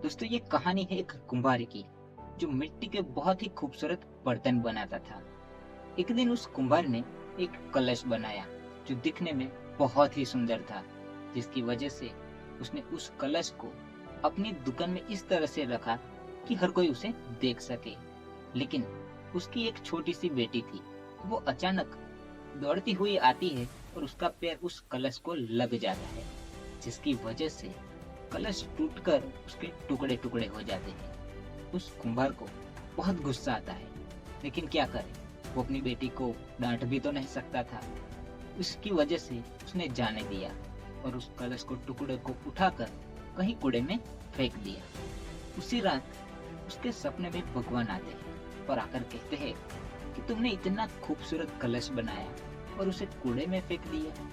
दोस्तों ये कहानी है एक कुम्हार की जो मिट्टी के बहुत ही खूबसूरत बर्तन बनाता था। एक दिन उस कुम्हार ने एक कलश बनाया जो दिखने में बहुत ही सुंदर था, जिसकी वजह से उसने उस कलश को अपनी दुकान में इस तरह से रखा कि हर कोई उसे देख सके। लेकिन उसकी एक छोटी सी बेटी थी। वो अचानक दौड़ती हुई आती है और उसका पैर उस कलश को लग जाता है, जिसकी वजह से कलश टूटकर उसके टुकड़े टुकड़े हो जाते हैं। उस कुम्हार को बहुत गुस्सा आता है, लेकिन क्या करे, वो अपनी बेटी को डांट भी तो नहीं सकता था। उसकी वजह से उसने जाने दिया और उस कलश को टुकड़े को उठाकर कहीं कूड़े में फेंक दिया। उसी रात उसके सपने में भगवान आते हैं और आकर कहते हैं कि तुमने इतना खूबसूरत कलश बनाया और उसे कूड़े में फेंक दिया।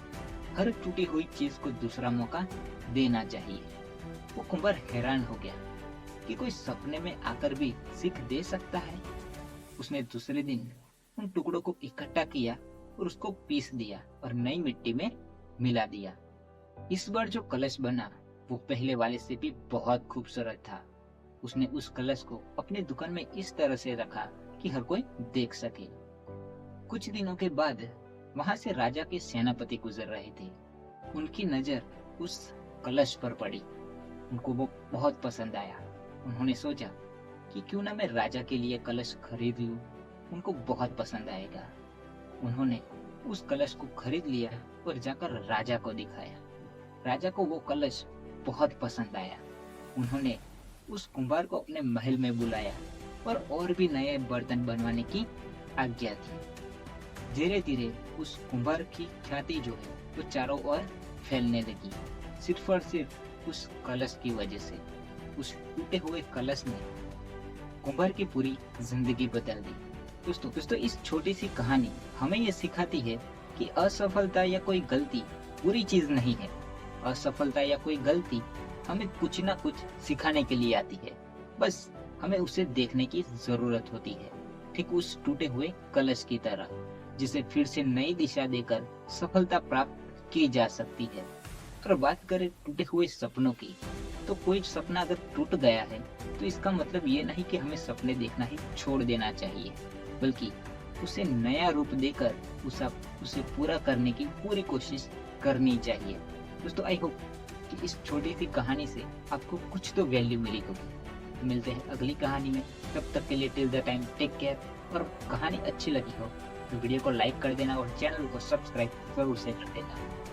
हर टूटी हुई चीज को दूसरा मौका देना चाहिए। वो कुंभार हैरान हो गया कि कोई सपने में आकर भी सीख दे सकता है। उसने दूसरे दिन उन टुकड़ों को इकट्ठा किया और उसको पीस दिया और नई मिट्टी में मिला दिया। इस बार जो कलश बना वो पहले वाले से भी बहुत खूबसूरत था। उसने उस कलश को अपनी दुकान में इस तरह से रखा कि हर कोई देख सके। कुछ दिनों के बाद वहां से राजा के सेनापति गुजर रहे थे। उनकी नजर उस कलश पर पड़ी। उनको वो बहुत पसंद आया। उन्होंने सोचा कि क्यों ना मैं राजा के लिए कलश खरीद लूं, उनको बहुत पसंद आएगा। उन्होंने उस कलश को खरीद लिया और जाकर राजा को दिखाया। राजा को वो कलश बहुत पसंद आया। उन्होंने उस कुम्हार को अपने महल में बुलाया और भी नए बर्तन बनवाने की आज्ञा दी। धीरे धीरे उस कुम्हार की ख्याति जो है वो चारों ओर फैलने लगी, सिर्फ और सिर्फ उस कलश की वजह से। उस टूटे हुए कलश ने कुम्हार की पूरी जिंदगी बदल दी। दोस्तों इस छोटी सी कहानी हमें ये सिखाती है कि असफलता या कोई गलती बुरी चीज नहीं है। असफलता या कोई गलती हमें कुछ ना कुछ सिखाने के लिए आती है, बस हमें उसे देखने की जरूरत होती है। ठीक उस टूटे हुए कलश की तरह, जिसे फिर से नई दिशा देकर सफलता प्राप्त की जा सकती है। अगर बात करें टूटे हुए सपनों की, तो कोई सपना अगर टूट गया है तो इसका मतलब ये नहीं कि हमें सपने देखना ही छोड़ देना चाहिए, बल्कि उसे नया रूप देकर उसे पूरा करने की पूरी कोशिश करनी चाहिए। दोस्तों आई होप कि इस छोटी सी कहानी से आपको कुछ तो वैल्यू मिली होगी। मिलते हैं अगली कहानी में, तब तक के लिए till the time take care. और कहानी अच्छी लगी हो तो वीडियो को लाइक कर देना और चैनल को सब्सक्राइब जरूर से कर देना।